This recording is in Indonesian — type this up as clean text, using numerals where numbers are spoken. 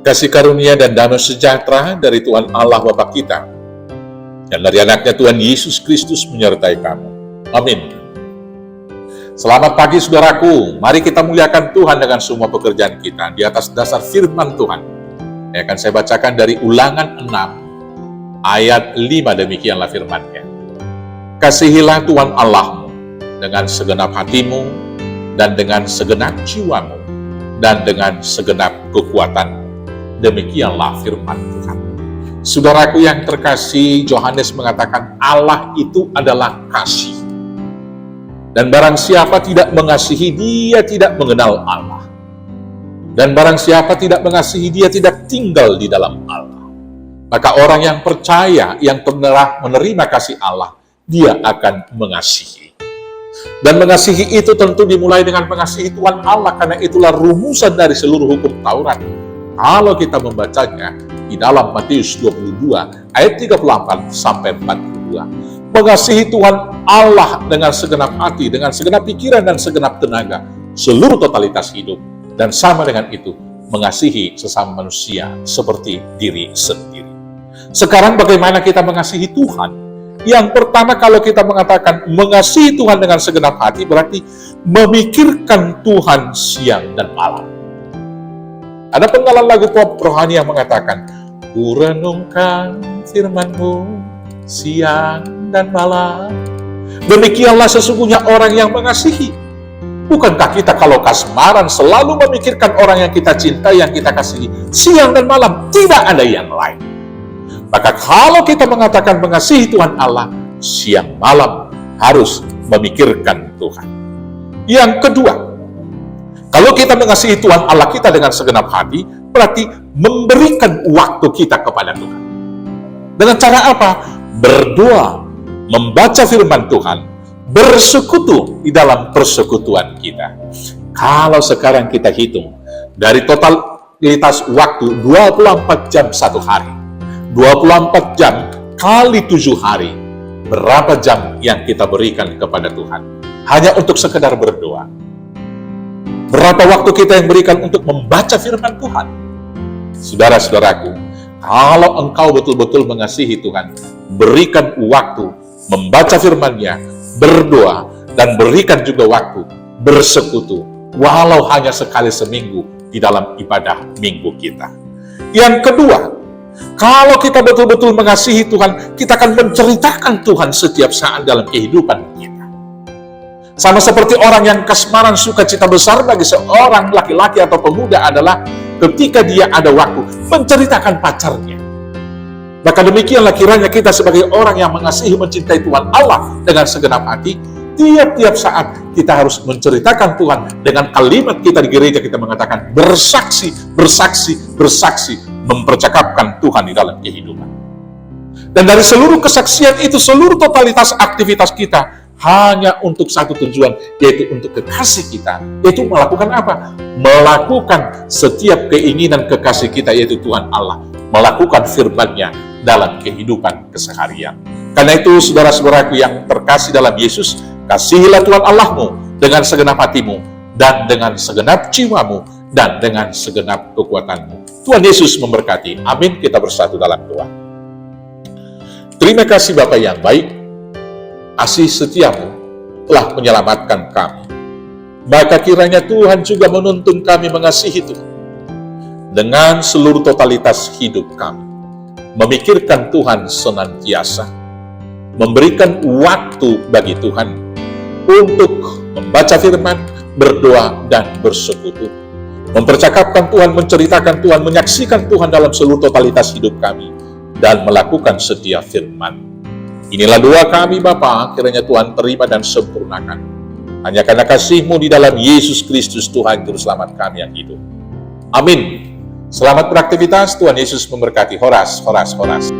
Kasih karunia dan damai sejahtera dari Tuhan Allah Bapa kita dan dari anaknya Tuhan Yesus Kristus menyertai kamu. Amin. Selamat pagi saudaraku, mari kita muliakan Tuhan dengan semua pekerjaan kita di atas dasar firman Tuhan. Yang akan saya bacakan dari Ulangan 6 ayat 5, demikianlah firman-Nya. Kasihilah Tuhan Allahmu dengan segenap hatimu dan dengan segenap jiwamu dan dengan segenap kekuatanmu. Demikianlah firman Tuhan. Saudaraku yang terkasih, Yohanes mengatakan Allah itu adalah kasih. Dan barang siapa tidak mengasihi, dia tidak mengenal Allah. Dan barang siapa tidak mengasihi, dia tidak tinggal di dalam Allah. Maka orang yang percaya, yang telah menerima kasih Allah, dia akan mengasihi. Dan mengasihi itu tentu dimulai dengan mengasihi Tuhan Allah, karena itulah rumusan dari seluruh hukum Taurat. Kalau kita membacanya di dalam Matius 22 ayat 34 sampai 42. Mengasihi Tuhan Allah dengan segenap hati, dengan segenap pikiran dan segenap tenaga, seluruh totalitas hidup. Dan sama dengan itu, mengasihi sesama manusia seperti diri sendiri. Sekarang bagaimana kita mengasihi Tuhan? Yang pertama, kalau kita mengatakan mengasihi Tuhan dengan segenap hati, berarti memikirkan Tuhan siang dan malam. Ada penggalan lagu pop rohani yang mengatakan, ku renungkan firman-Mu siang dan malam. Demikianlah sesungguhnya orang yang mengasihi. Bukankah kita kalau kasmaran selalu memikirkan orang yang kita cintai, yang kita kasihi, siang dan malam, tidak ada yang lain. Maka kalau kita mengatakan mengasihi Tuhan Allah, siang malam harus memikirkan Tuhan. Yang kedua, kalau kita mengasihi Tuhan Allah kita dengan segenap hati, berarti memberikan waktu kita kepada Tuhan. Dengan cara apa? Berdoa, membaca firman Tuhan, bersekutu di dalam persekutuan kita. Kalau sekarang kita hitung, dari totalitas waktu 24 jam satu hari, 24 jam kali 7 hari, berapa jam yang kita berikan kepada Tuhan? Hanya untuk sekedar berdoa. Berapa waktu kita yang berikan untuk membaca firman Tuhan? Saudara-saudaraku, kalau engkau betul-betul mengasihi Tuhan, berikan waktu membaca firman-Nya, berdoa, dan berikan juga waktu bersekutu, walau hanya sekali seminggu di dalam ibadah minggu kita. Yang kedua, kalau kita betul-betul mengasihi Tuhan, kita akan menceritakan Tuhan setiap saat dalam kehidupan kita. Sama seperti orang yang kasmaran, sukacita besar bagi seorang laki-laki atau pemuda adalah ketika dia ada waktu menceritakan pacarnya. Maka demikianlah kiranya kita sebagai orang yang mengasihi, mencintai Tuhan Allah dengan segenap hati, tiap-tiap saat kita harus menceritakan Tuhan. Dengan kalimat kita di gereja, kita mengatakan bersaksi, bersaksi, bersaksi, mempercakapkan Tuhan di dalam kehidupan. Dan dari seluruh kesaksian itu, seluruh totalitas aktivitas kita hanya untuk satu tujuan, yaitu untuk kekasih kita. Yaitu melakukan apa? Melakukan setiap keinginan kekasih kita, yaitu Tuhan Allah. Melakukan firman-Nya dalam kehidupan keseharian. Karena itu, saudara-saudaraku yang terkasih dalam Yesus, kasihilah Tuhan Allahmu dengan segenap hatimu, dan dengan segenap jiwamu, dan dengan segenap kekuatanmu. Tuhan Yesus memberkati. Amin. Kita bersatu dalam doa. Terima kasih Bapa yang baik, kasih setiamu telah menyelamatkan kami. Maka kiranya Tuhan juga menuntun kami mengasihi Tuhan dengan seluruh totalitas hidup kami. Memikirkan Tuhan senantiasa. Memberikan waktu bagi Tuhan untuk membaca firman, berdoa, dan bersekutu. Mempercakapkan Tuhan, menceritakan Tuhan, menyaksikan Tuhan dalam seluruh totalitas hidup kami, dan melakukan setiap firman. Inilah doa kami Bapa, kiranya Tuhan terima dan sempurnakan. Hanya karena kasih-Mu di dalam Yesus Kristus Tuhan Juru Selamat kami yang hidup. Amin. Selamat beraktivitas, Tuhan Yesus memberkati. Horas, horas, horas.